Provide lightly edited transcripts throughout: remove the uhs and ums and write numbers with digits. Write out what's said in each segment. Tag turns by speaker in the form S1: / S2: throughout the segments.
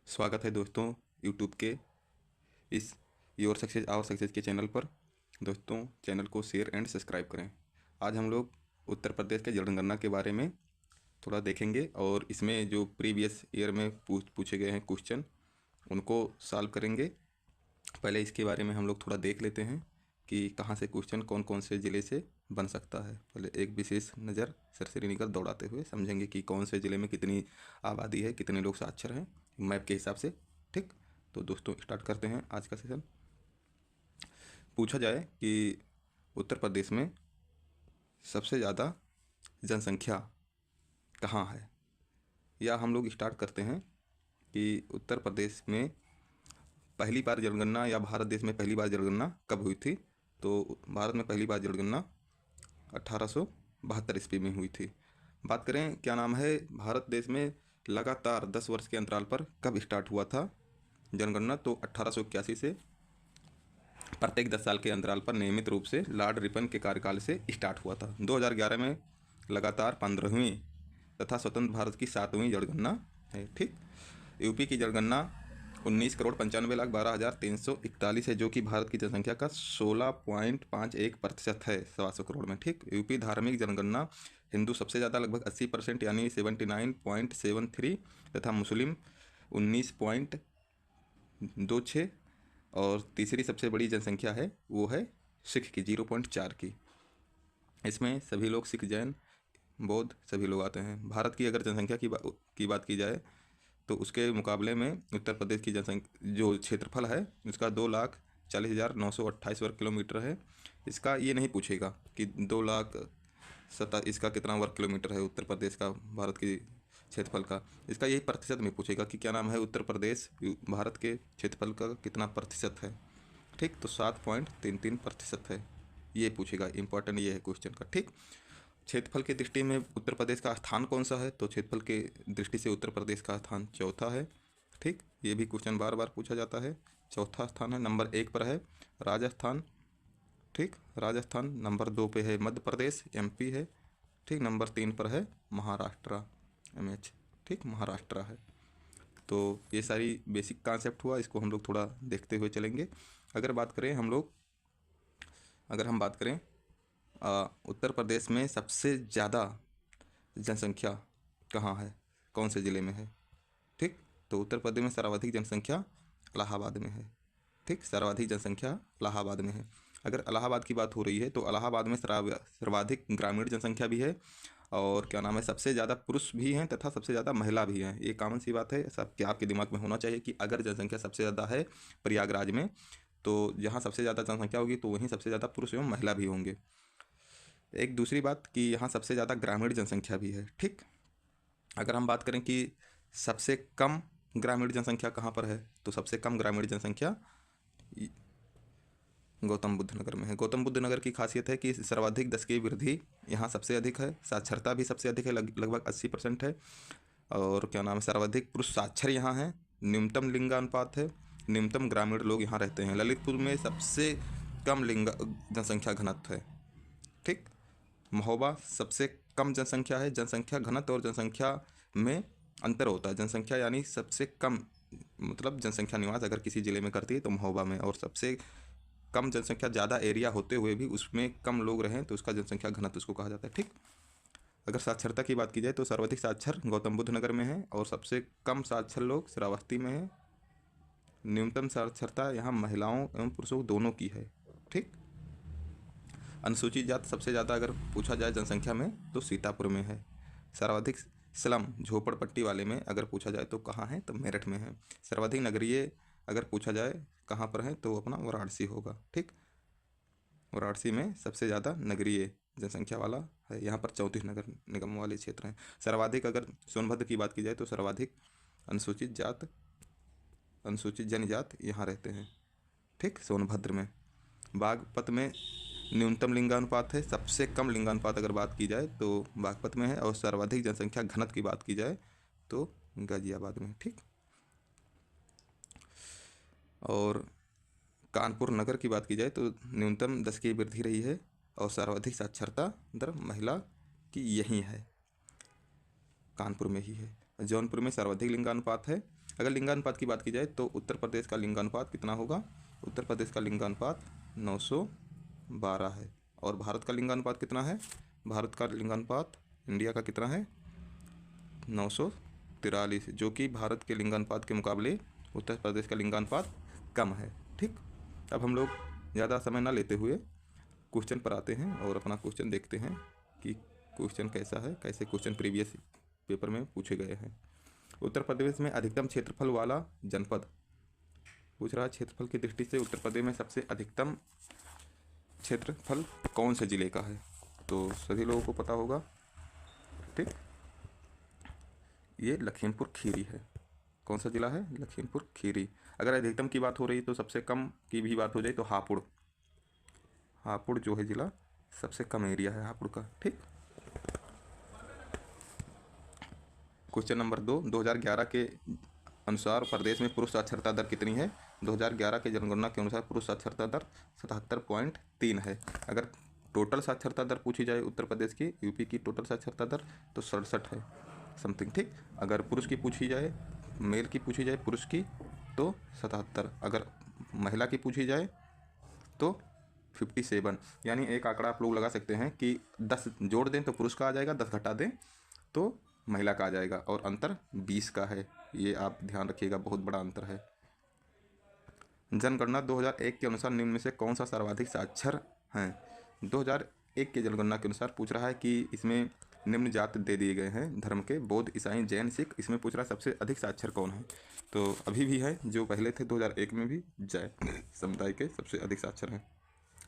S1: स्वागत है दोस्तों यूट्यूब के इस योर सक्सेस आवर सक्सेस के चैनल पर। दोस्तों चैनल को शेयर एंड सब्सक्राइब करें। आज हम लोग उत्तर प्रदेश के जनगणना के बारे में थोड़ा देखेंगे और इसमें जो प्रीवियस ईयर में पूछे गए हैं क्वेश्चन उनको सॉल्व करेंगे। पहले इसके बारे में हम लोग थोड़ा देख लेते हैं कि कहाँ से क्वेश्चन कौन कौन से ज़िले से बन सकता है। पहले एक विशेष नज़र सरसरी निगाह दौड़ाते हुए समझेंगे कि कौन से ज़िले में कितनी आबादी है, कितने लोग साक्षर हैं मैप के हिसाब से। ठीक, तो दोस्तों स्टार्ट करते हैं आज का सेशन। पूछा जाए कि उत्तर प्रदेश में सबसे ज़्यादा जनसंख्या कहाँ है, या हम लोग स्टार्ट करते हैं कि उत्तर प्रदेश में पहली बार जनगणना या भारत देश में पहली बार जनगणना कब हुई थी। तो भारत में पहली बार जनगणना 1872 ईस्वी में हुई थी। बात करें क्या नाम है, भारत देश में लगातार 10 वर्ष के अंतराल पर कब स्टार्ट हुआ था जनगणना, तो 1881 से प्रत्येक 10 साल के अंतराल पर नियमित रूप से लॉर्ड रिपन के कार्यकाल से स्टार्ट हुआ था। 2011 में लगातार 15वीं तथा स्वतंत्र भारत की 7वीं जनगणना है। ठीक, यूपी की जनगणना 19,95,12,341 है, जो कि भारत की जनसंख्या का 16.51% है 125 करोड़ में। ठीक, यूपी धार्मिक जनगणना हिंदू सबसे ज़्यादा लगभग 80% यानी 79.73 तथा मुस्लिम 19.26, और तीसरी सबसे बड़ी जनसंख्या है वो है सिख की 0.4 की। इसमें सभी लोग सिख, जैन, बौद्ध सभी लोग आते हैं। भारत की अगर जनसंख्या की बात की जाए तो उसके मुकाबले में उत्तर प्रदेश की जनसंख्या जो क्षेत्रफल है उसका 2,40,928 वर्ग किलोमीटर है। इसका ये नहीं पूछेगा कि 2,07,000 इसका कितना वर्ग किलोमीटर है उत्तर प्रदेश का भारत की क्षेत्रफल का। इसका यही प्रतिशत में पूछेगा कि क्या नाम है उत्तर प्रदेश भारत के क्षेत्रफल का कितना प्रतिशत है। ठीक, तो 7.33% है, ये पूछेगा। इंपॉर्टेंट ये है क्वेश्चन का। ठीक, क्षेत्रफल की दृष्टि में उत्तर प्रदेश का स्थान कौन सा है, तो क्षेत्रफल के दृष्टि से उत्तर प्रदेश का स्थान चौथा है। ठीक, ये भी क्वेश्चन बार बार पूछा जाता है। चौथा स्थान है। नंबर 1 पर है राजस्थान। ठीक, राजस्थान। नंबर 2 पे है मध्य प्रदेश, MP है। ठीक, नंबर 3 पर है महाराष्ट्र, MH। ठीक, महाराष्ट्र है। तो ये सारी बेसिक कॉन्सेप्ट हुआ, इसको हम लोग थोड़ा देखते हुए चलेंगे। अगर हम बात करें उत्तर प्रदेश में सबसे ज़्यादा जनसंख्या कहाँ है, कौन से ज़िले में है। ठीक, तो उत्तर प्रदेश में सर्वाधिक जनसंख्या इलाहाबाद में है। ठीक, सर्वाधिक जनसंख्या इलाहाबाद में है। अगर इलाहाबाद की बात हो रही है तो इलाहाबाद में सर्वाधिक ग्रामीण जनसंख्या भी है, और क्या नाम है सबसे ज़्यादा पुरुष भी हैं तथा सबसे ज़्यादा महिला भी हैं। ये कॉमन सी बात है, सब आपके दिमाग में होना चाहिए कि अगर जनसंख्या सबसे ज़्यादा है प्रयागराज में, तो जहाँ सबसे ज़्यादा जनसंख्या होगी तो वहीं सबसे ज़्यादा पुरुष एवं महिला भी होंगे। एक दूसरी बात कि यहाँ सबसे ज़्यादा ग्रामीण जनसंख्या भी है। ठीक, अगर हम बात करें कि सबसे कम ग्रामीण जनसंख्या कहाँ पर है, तो सबसे कम ग्रामीण जनसंख्या गौतम बुद्ध नगर में है। गौतम बुद्ध नगर की खासियत है कि सर्वाधिक 10 की वृद्धि यहाँ सबसे अधिक है, साक्षरता भी सबसे अधिक है, लगभग 80% है। और क्या नाम है सर्वाधिक पुरुष साक्षर यहाँ हैं, न्यूनतम लिंगानुपात है, न्यूनतम ग्रामीण लोग यहाँ रहते हैं। ललितपुर में सबसे कम जनसंख्या घनत्व है। ठीक, महोबा सबसे कम जनसंख्या है। जनसंख्या घनत्व और जनसंख्या में अंतर होता है। जनसंख्या यानी सबसे कम, मतलब जनसंख्या निवास अगर किसी ज़िले में करती है तो महोबा में, और सबसे कम जनसंख्या ज़्यादा एरिया होते हुए भी उसमें कम लोग रहें तो उसका जनसंख्या घनत्व उसको कहा जाता है। ठीक, अगर साक्षरता की बात की जाए तो सर्वाधिक साक्षर गौतम बुद्ध नगर में है और सबसे कम साक्षर लोग श्रावस्ती में है। न्यूनतम साक्षरता यहाँ महिलाओं एवं पुरुषों दोनों की है। ठीक, अनुसूचित जाति सबसे ज़्यादा अगर पूछा जाए जनसंख्या में तो सीतापुर में है। सर्वाधिक स्लम झोपड़पट्टी वाले में अगर पूछा जाए तो कहाँ है, तो मेरठ में है। सर्वाधिक नगरीय अगर पूछा जाए कहाँ पर है तो अपना वाराणसी होगा। ठीक, वाराणसी में सबसे ज़्यादा नगरीय जनसंख्या वाला है। यहाँ पर 34 नगर निगम वाले क्षेत्र हैं। सर्वाधिक अगर सोनभद्र की बात की जाए तो सर्वाधिक अनुसूचित जनजात यहाँ रहते हैं। ठीक, सोनभद्र में। बागपत में न्यूनतम लिंगानुपात है, सबसे कम लिंगानुपात अगर बात की जाए तो बागपत में है, और सर्वाधिक जनसंख्या घनत्व की बात की जाए तो गाजियाबाद में। ठीक, और कानपुर नगर की बात की जाए तो न्यूनतम 10 की वृद्धि रही है, और सर्वाधिक साक्षरता दर महिला की यही है, कानपुर में ही है। जौनपुर में सर्वाधिक लिंगानुपात है, अगर लिंगानुपात की बात की जाए तो उत्तर प्रदेश का लिंगानुपात कितना होगा? उत्तर प्रदेश का लिंगानुपात 912 है। और भारत का लिंगानुपात कितना है? भारत का लिंगानुपात इंडिया का कितना है? 943, जो कि भारत के लिंगानुपात के मुकाबले उत्तर प्रदेश का लिंगानुपात कम है। ठीक, अब हम लोग ज़्यादा समय ना लेते हुए क्वेश्चन पर आते हैं और अपना क्वेश्चन देखते हैं कि क्वेश्चन कैसा है, कैसे क्वेश्चन प्रीवियस पेपर में पूछे गए हैं। उत्तर प्रदेश में अधिकतम क्षेत्रफल वाला जनपद पूछ रहा है। क्षेत्रफल की दृष्टि से उत्तर प्रदेश में सबसे अधिकतम क्षेत्रफल कौन से जिले का है? तो सभी लोगों को पता होगा। ठीक, ये लखीमपुर खीरी है। कौन सा जिला है? लखीमपुर खीरी। अगर अधिकतम की बात हो रही तो सबसे कम की भी बात हो जाए तो हापुड़, हापुड़ जो है जिला सबसे कम एरिया है हापुड़ का। ठीक, क्वेश्चन नंबर 2, 2011 के अनुसार प्रदेश में पुरुष साक्षरता दर कितनी है? 2011 के जनगणना के अनुसार पुरुष साक्षरता दर 77.3 है। अगर टोटल साक्षरता दर पूछी जाए उत्तर प्रदेश की, यूपी की टोटल साक्षरता दर तो 67 है समथिंग। ठीक, अगर पुरुष की पूछी जाए, मेल की पूछी जाए पुरुष की तो 77, अगर महिला की पूछी जाए तो 57। यानी एक आंकड़ा आप लोग लगा सकते हैं कि 10 जोड़ दें तो पुरुष का आ जाएगा, 10 घटा दें तो महिला का आ जाएगा, और अंतर 20 का है। ये आप ध्यान रखिएगा, बहुत बड़ा अंतर है। जनगणना 2001 के अनुसार निम्न में से कौन सा सर्वाधिक साक्षर हैं? 2001 के जनगणना के अनुसार पूछ रहा है कि इसमें निम्न जाति दे दिए गए हैं धर्म के, बौद्ध, ईसाई, जैन, सिख। इसमें पूछ रहा है सबसे अधिक साक्षर कौन है? तो अभी भी है, जो पहले थे 2001 में भी जैन समुदाय के सबसे अधिक साक्षर हैं।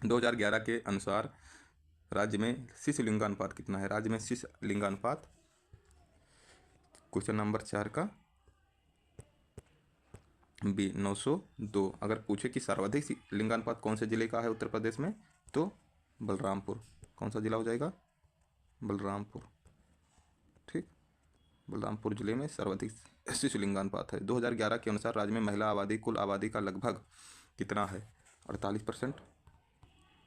S1: 2011 के अनुसार राज्य में शिशु लिंगानुपात कितना है? राज्य में शिशु लिंगानुपात क्वेश्चन नंबर 4 का बी 902। अगर पूछे कि सर्वाधिक लिंगानुपात कौन से जिले का है उत्तर प्रदेश में, तो बलरामपुर। कौन सा जिला हो जाएगा? बलरामपुर। ठीक, बलरामपुर जिले में सर्वाधिक शिशु लिंगानुपात है। 2011 के अनुसार राज्य में महिला आबादी कुल आबादी का लगभग कितना है? 48%।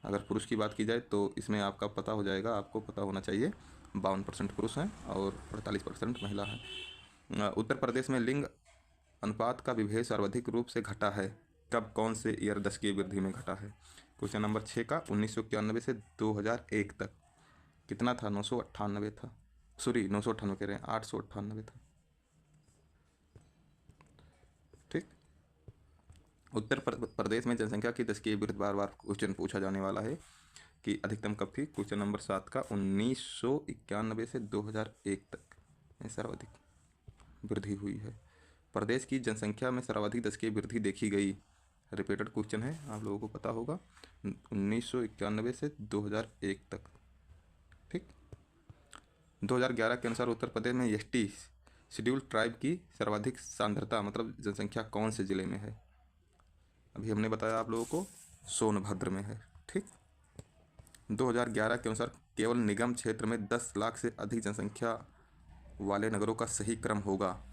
S1: अगर पुरुष की बात की जाए तो इसमें आपका पता हो जाएगा, आपको पता होना चाहिए 52% पुरुष हैं और 48% महिला हैं। उत्तर प्रदेश में लिंग अनुपात का विभेद सर्वाधिक रूप से घटा है कब? कौन से ईयर दशकीय वृद्धि में घटा है? क्वेश्चन नंबर 6 का 1991 से 2001 तक कितना था? 998 था, सॉरी 998 कह रहे हैं, 898 था। ठीक, उत्तर प्रदेश में जनसंख्या की दशकीय वृद्धि बार बार क्वेश्चन पूछा जाने वाला है कि अधिकतम कब थी? क्वेश्चन नंबर 7 का 1991 से 2001 तक सर्वाधिक वृद्धि हुई है। प्रदेश की जनसंख्या में सर्वाधिक दशकीय वृद्धि देखी गई। रिपीटेड क्वेश्चन है, आप लोगों को पता होगा। 1991 से 2001 तक। ठीक, 2011 के अनुसार उत्तर प्रदेश में एसटी शेड्यूल ट्राइब की सर्वाधिक सांद्रता मतलब जनसंख्या कौन से जिले में है? अभी हमने बताया आप लोगों को, सोनभद्र में है। ठीक, 2011 के अनुसार केवल निगम क्षेत्र में 10 लाख से अधिक जनसंख्या वाले नगरों का सही क्रम होगा।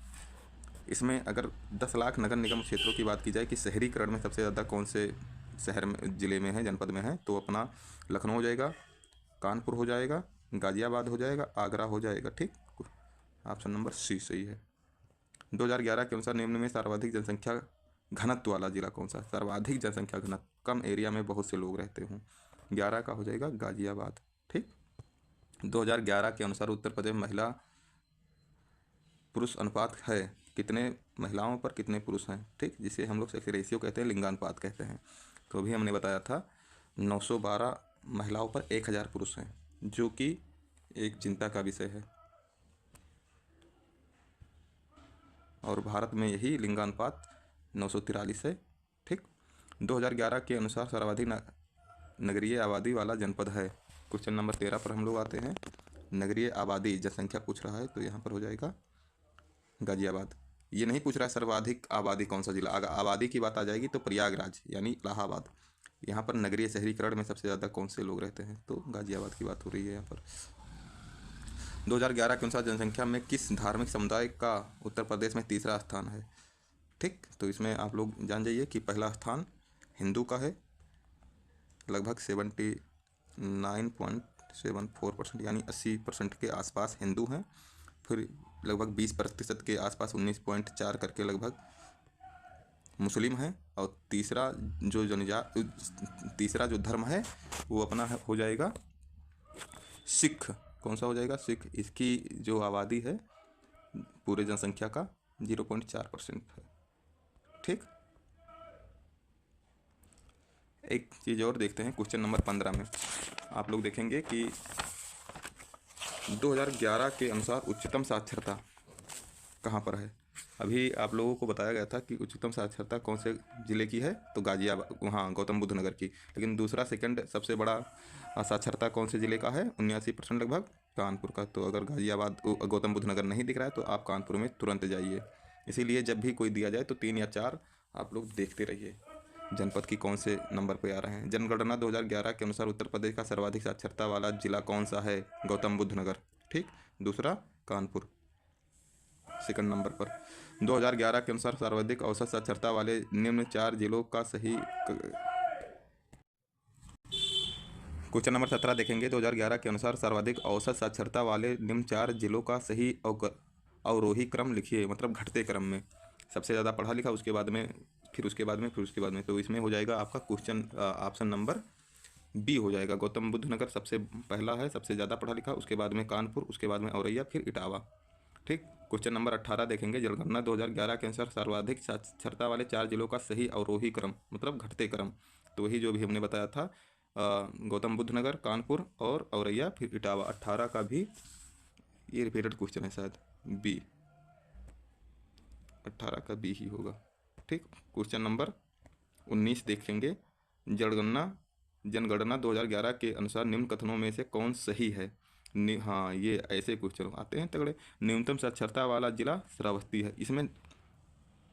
S1: इसमें अगर 10 लाख नगर निगम क्षेत्रों की बात की जाए कि शहरीकरण में सबसे ज़्यादा कौन से शहर में, ज़िले में है, जनपद में है, तो अपना लखनऊ हो जाएगा, कानपुर हो जाएगा, गाज़ियाबाद हो जाएगा, आगरा हो जाएगा। ठीक, ऑप्शन नंबर सी सही है। 2011 के अनुसार निम्न में सर्वाधिक जनसंख्या घनत्व वाला जिला कौन सा? सर्वाधिक जनसंख्या घनत्व, कम एरिया में बहुत से लोग रहते हों, 11 का हो जाएगा गाज़ियाबाद। ठीक, 2011 के अनुसार उत्तर प्रदेश महिला पुरुष अनुपात है कितने महिलाओं पर कितने पुरुष हैं? ठीक, जिसे हम लोग सेक्स रेशियो कहते हैं, लिंगानुपात कहते हैं। तो अभी हमने बताया था 912 महिलाओं पर 1000 पुरुष हैं, जो कि एक चिंता का विषय है। और भारत में यही लिंगानुपात 943 है। ठीक, 2011 के अनुसार सर्वाधिक नगरीय आबादी वाला जनपद है। क्वेश्चन नंबर 13 पर हम लोग आते हैं। नगरीय आबादी जनसंख्या पूछ रहा है तो यहाँ पर हो जाएगा गाज़ियाबाद। ये नहीं पूछ रहा है सर्वाधिक आबादी कौन सा जिला। अगर आबादी की बात आ जाएगी तो प्रयागराज यानी इलाहाबाद। यहाँ पर नगरीय शहरीकरण में सबसे ज़्यादा कौन से लोग रहते हैं? तो गाज़ियाबाद की बात हो रही है यहाँ पर। 2011 के अनुसार जनसंख्या में किस धार्मिक समुदाय का उत्तर प्रदेश में तीसरा स्थान है? ठीक, तो इसमें आप लोग जान जाइए कि पहला स्थान हिंदू का है, लगभग 79.74% यानी 80% के आसपास हिंदू हैं। फिर लगभग 20% के आसपास 19.4 करके लगभग मुस्लिम है। और तीसरा जो धर्म है वो अपना हो जाएगा सिख। कौन सा हो जाएगा? सिख। इसकी जो आबादी है पूरे जनसंख्या का 0.4% है। ठीक, एक चीज़ और देखते हैं। क्वेश्चन नंबर 15 में आप लोग देखेंगे कि 2011 के अनुसार उच्चतम साक्षरता कहाँ पर है। अभी आप लोगों को बताया गया था कि उच्चतम साक्षरता कौन से ज़िले की है, तो गाजियाबाद, वहाँ गौतम बुद्ध नगर की। लेकिन दूसरा सेकंड सबसे बड़ा साक्षरता कौन से ज़िले का है? 79% लगभग कानपुर का। तो अगर गाजियाबाद गौतम बुद्ध नगर नहीं दिख रहा है तो आप कानपुर में तुरंत जाइए। इसीलिए जब भी कोई दिया जाए तो 3 या 4 आप लोग देखते रहिए जनपद की कौन से नंबर पे आ रहे हैं। जनगणना 2011 के अनुसार उत्तर प्रदेश का सर्वाधिक साक्षरता वाला जिला कौन सा है? गौतम बुद्ध नगर। ठीक, दूसरा कानपुर सेकंड नंबर पर। 2011 के अनुसार सर्वाधिक औसत साक्षरता वाले निम्न 4 जिलों का सही। क्वेश्चन नंबर 17 देखेंगे। 2011 के अनुसार सर्वाधिक औसत साक्षरता वाले निम्न 4 जिलों का सही अवरोही क्रम लिखिए, मतलब घटते क्रम में। सबसे ज़्यादा पढ़ा लिखा, उसके बाद में, फिर उसके बाद में, फिर उसके बाद में। तो इसमें हो जाएगा आपका क्वेश्चन ऑप्शन नंबर बी हो जाएगा। गौतम बुद्ध नगर सबसे पहला है, सबसे ज़्यादा पढ़ा लिखा, उसके बाद में कानपुर, उसके बाद में औरैया, फिर इटावा। ठीक, क्वेश्चन नंबर 18 देखेंगे। जनगणना 2011 के अनुसार सर्वाधिक साक्षरता वाले 4 जिलों का सही अवरोही क्रम, मतलब घटते क्रम। तो वही जो भी हमने बताया था, गौतम बुद्ध नगर, कानपुर और औरैया, फिर इटावा। 18 का भी ये रिपीटेड क्वेश्चन है शायद, बी। 18 का बी ही होगा। ठीक, क्वेश्चन नंबर 19 देखेंगे। जनगणना 2011 के अनुसार निम्न कथनों में से कौन सही है? हाँ, ये ऐसे क्वेश्चन आते हैं तगड़े। न्यूनतम साक्षरता वाला जिला श्रावस्ती है। इसमें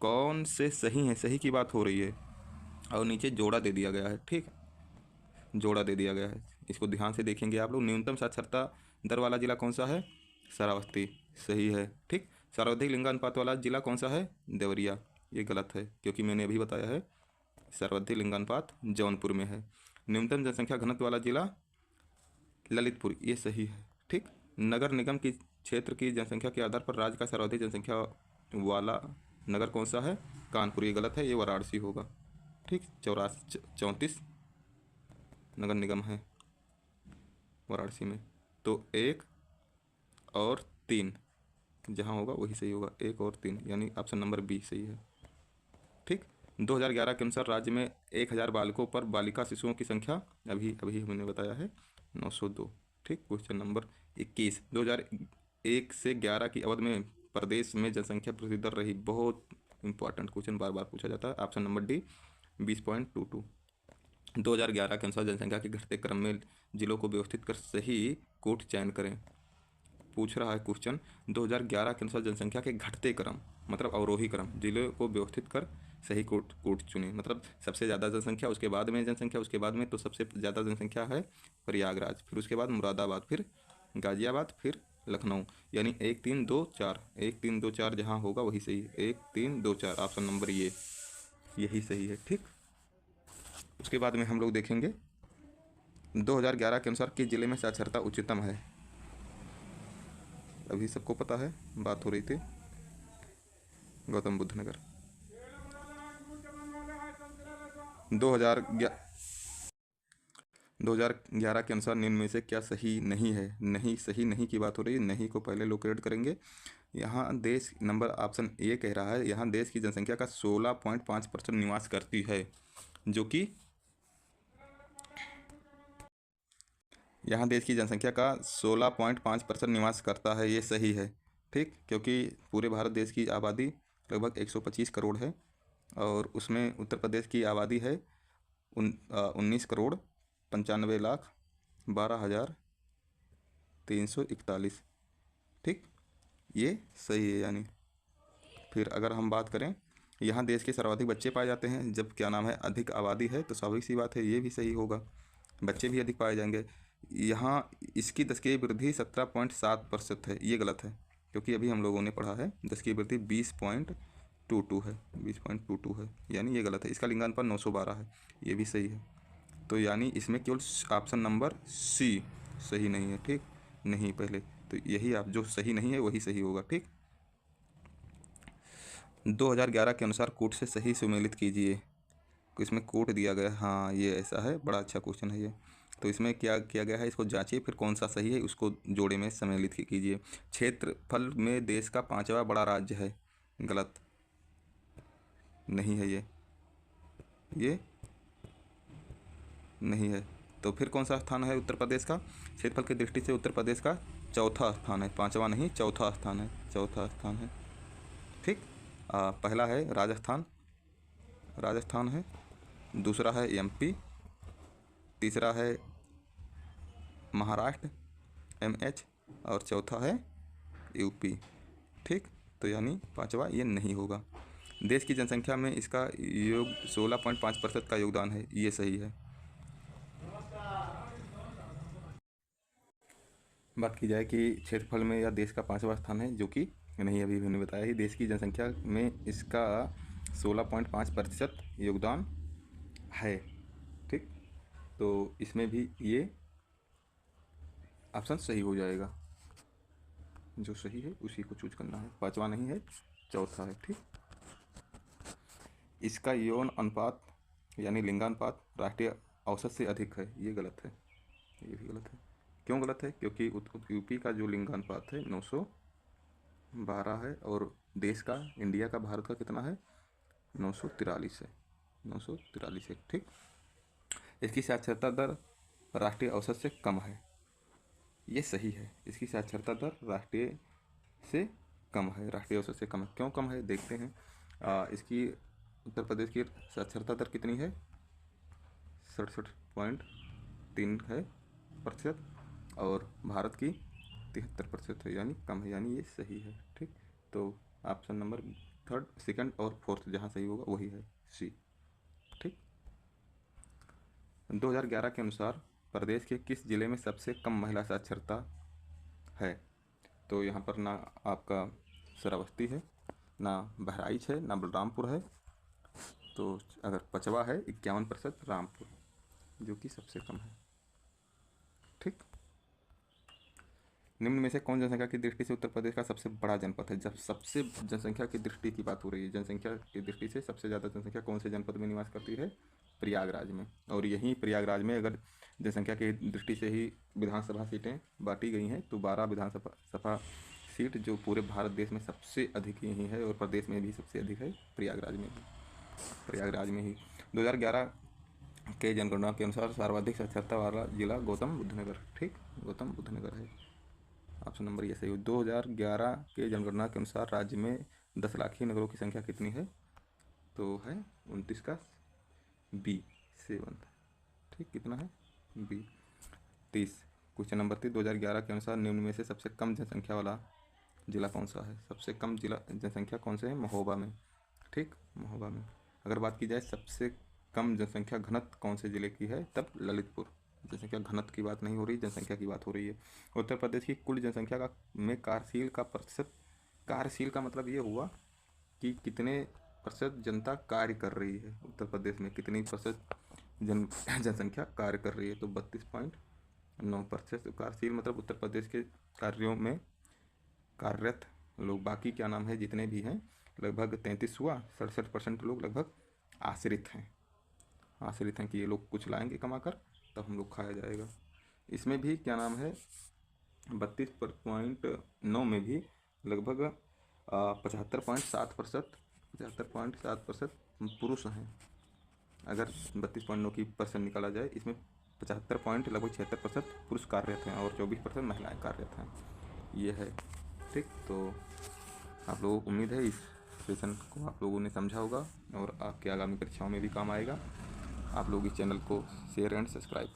S1: कौन से सही है? सही की बात हो रही है और नीचे जोड़ा दे दिया गया है। ठीक, जोड़ा दे दिया गया है, इसको ध्यान से देखेंगे आप लोग। न्यूनतम साक्षरता दर वाला जिला कौन सा है? श्रावस्ती, सही है। ठीक, सर्वाधिक लिंगानुपात वाला जिला कौन सा है? देवरिया। ये गलत है क्योंकि मैंने अभी बताया है सर्वाधिक लिंगानुपात जौनपुर में है। न्यूनतम जनसंख्या घनत्व वाला जिला ललितपुर, ये सही है। ठीक, नगर निगम की क्षेत्र की जनसंख्या के आधार पर राज्य का सर्वाधिक जनसंख्या वाला नगर कौन सा है? कानपुर, ये गलत है, ये वाराणसी होगा। ठीक, 34 नगर निगम है वाराणसी में। तो 1 और 3 जहाँ होगा वही सही होगा, 1 और 3, यानी ऑप्शन नंबर बी सही है। ठीक, 2011 के अनुसार राज्य में 1000 बालकों पर बालिका शिशुओं की संख्या, अभी अभी हमने बताया है, 902। ठीक, क्वेश्चन नंबर 21। 2001 से 11 की अवधि में प्रदेश में जनसंख्या वृद्धि दर रही। बहुत इंपॉर्टेंट क्वेश्चन, बार बार पूछा जाता है। Option number D 20.22। 2011 के अनुसार जनसंख्या के घटते क्रम में जिलों को व्यवस्थित कर सही कोट चयन करें। पूछ रहा है क्वेश्चन, 2011 के अनुसार जनसंख्या के घटते क्रम, मतलब अवरोही क्रम, जिलों को व्यवस्थित कर सही कोट चुने। मतलब सबसे ज़्यादा जनसंख्या, उसके बाद में जनसंख्या, उसके बाद में, तो सबसे ज़्यादा जनसंख्या है प्रयागराज, फिर उसके बाद मुरादाबाद, फिर गाजियाबाद, फिर लखनऊ। यानी 1 3 2 4, 1 3 2 4 जहाँ होगा वही सही है। 1 3 2 4 ऑप्शन नंबर ये, यही सही है। ठीक, उसके बाद में हम लोग देखेंगे 2011 के अनुसार किस जिले में साक्षरता उच्चतम है। अभी सबको पता है, बात हो रही थी गौतम बुद्ध नगर। 2011 के अनुसार निम्न में से क्या सही नहीं है? नहीं, सही नहीं की बात हो रही है। नहीं को पहले लोकेट करेंगे। यहाँ देश नंबर ऑप्शन ए कह रहा है, यहाँ देश की जनसंख्या का 16.5% निवास करती है, जो कि यहाँ देश की जनसंख्या का 16.5% निवास करता है, ये सही है। ठीक, क्योंकि पूरे भारत देश की आबादी लगभग 125 करोड़ है और उसमें उत्तर प्रदेश की आबादी है 19 करोड़ 95 लाख 12,341। ठीक, ये सही है। यानी फिर अगर हम बात करें, यहाँ देश के सर्वाधिक बच्चे पाए जाते हैं, जब क्या नाम है अधिक आबादी है, तो स्वाभाविक सी बात है ये भी सही होगा, बच्चे भी अधिक पाए जाएंगे। यहाँ इसकी दशकीय वृद्धि 17.7% है, ये गलत है क्योंकि अभी हम लोगों ने पढ़ा है दशकीय वृद्धि 20.22 है, 20.22 है, यानी ये गलत है। इसका लिंगानुपात 912 है, ये भी सही है। तो यानी इसमें केवल ऑप्शन नंबर सी सही नहीं है। ठीक, नहीं पहले, तो यही आप जो सही नहीं है वही सही होगा। ठीक। 2011 के अनुसार कोड से सही सुमेलित कीजिए। तो इसमें कोड दिया गया, हाँ ये ऐसा है, बड़ा अच्छा क्वेश्चन है ये। तो इसमें क्या किया गया है, इसको जांचिए, फिर कौन सा सही है उसको जोड़े में सम्मिलित कीजिए। क्षेत्रफल में देश का 5वां बड़ा राज्य है, गलत, नहीं है ये नहीं है। तो फिर कौन सा स्थान है उत्तर प्रदेश का? क्षेत्रफल की दृष्टि से उत्तर प्रदेश का चौथा स्थान है, 5वां नहीं, चौथा स्थान है, चौथा स्थान है। ठीक, पहला है राजस्थान, राजस्थान है, दूसरा है एमपी, तीसरा है महाराष्ट्र MH, और चौथा है यूपी। ठीक, तो यानी 5वां ये नहीं होगा। देश की जनसंख्या में इसका योग 16.5% का योगदान है, ये सही है। बात की जाए कि क्षेत्रफल में या देश का 5वां स्थान है, जो कि नहीं, अभी मैंने बताया ही, देश की जनसंख्या में इसका 16.5% योगदान है। ठीक, तो इसमें भी ये ऑप्शन सही हो जाएगा, जो सही है उसी को चूज करना है। 5वां नहीं है, चौथा है। ठीक, इसका यौन अनुपात यानी लिंगानुपात राष्ट्रीय औसत से अधिक है, ये गलत है, ये भी गलत है। क्यों गलत है? क्योंकि यूपी का जो लिंगानुपात है 912 है, और देश का, इंडिया का, भारत का कितना है? 943 है, 943 है। ठीक, इसकी साक्षरता दर राष्ट्रीय औसत से कम है, ये सही है। इसकी साक्षरता दर राष्ट्रीय से कम है, राष्ट्रीय औसत से कम है। क्यों कम है देखते हैं। इसकी उत्तर प्रदेश की साक्षरता दर कितनी है? 67.3 है प्रतिशत, और भारत की 73% है, यानी कम है, यानी ये सही है। ठीक, तो ऑप्शन नंबर 3, 2 और 4 जहाँ सही होगा वही है, सी। ठीक, 2011 के अनुसार प्रदेश के किस जिले में सबसे कम महिला साक्षरता है? तो यहाँ पर ना आपका श्रावस्ती है, ना बहराइच है, ना बलरामपुर है। तो अगर 5वां है 51% रामपुर, जो कि सबसे कम है। ठीक, निम्न में से कौन जनसंख्या की दृष्टि से उत्तर प्रदेश का सबसे बड़ा जनपद है? जब सबसे जनसंख्या की दृष्टि की बात हो रही है, जनसंख्या की दृष्टि से सबसे ज़्यादा जनसंख्या कौन से जनपद में निवास करती है? प्रयागराज में। और यहीं प्रयागराज में अगर जनसंख्या की दृष्टि से ही विधानसभा सीटें बांटी गई हैं, तो 12 विधानसभा सीट जो पूरे भारत देश में सबसे अधिक यहीं है, और प्रदेश में भी सबसे अधिक है प्रयागराज में ही, प्रयागराज में ही। 2011 के जनगणना के अनुसार सर्वाधिक साक्षरता वाला जिला गौतम बुद्ध नगर। ठीक, गौतम बुद्ध नगर है, ऑप्शन नंबर ये सही हो। 2011 के जनगणना के अनुसार राज्य में 10 लाखी नगरों की संख्या कितनी है? तो है 29 का बी, 7। ठीक, कितना है? बी। 30, क्वेश्चन नंबर 30, 2011 के अनुसार निम्न में से सबसे कम जनसंख्या वाला जिला कौन सा है? सबसे कम जिला जनसंख्या कौन से है? महोबा में। ठीक, महोबा में। अगर बात की जाए सबसे कम जनसंख्या घनत्व कौन से ज़िले की है, तब ललितपुर। जनसंख्या घनत्व की बात नहीं हो रही, जनसंख्या की बात हो रही है। उत्तर प्रदेश की कुल जनसंख्या का में कार्यशील का प्रतिशत, कार्यशील का मतलब ये हुआ कि कितने प्रतिशत जनता कार्य कर रही है, उत्तर प्रदेश में कितनी प्रतिशत जनसंख्या कार्य कर रही है, तो 32.9%। कार्यशील मतलब उत्तर प्रदेश के कार्यों में कार्यरत लोग, बाकी क्या नाम है जितने भी हैं लगभग 33 हुआ, 67% लोग लगभग आश्रित हैं, आश्रित हैं कि ये लोग कुछ लाएंगे कमा कर तब हम लोग खाया जाएगा। इसमें भी क्या नाम है 32.9 में भी लगभग 75.7% पुरुष हैं। अगर 32.9 की परसेंट निकाला जाए, इसमें 76% पुरुष कार्यरत हैं और 24% महिलाएं कार्यरत हैं, ये है। ठीक, तो आप लोगों को उम्मीद है इस सेशन को आप लोगों ने समझा होगा और आपके आगामी परीक्षाओं में भी काम आएगा। आप लोग इस चैनल को शेयर एंड सब्सक्राइब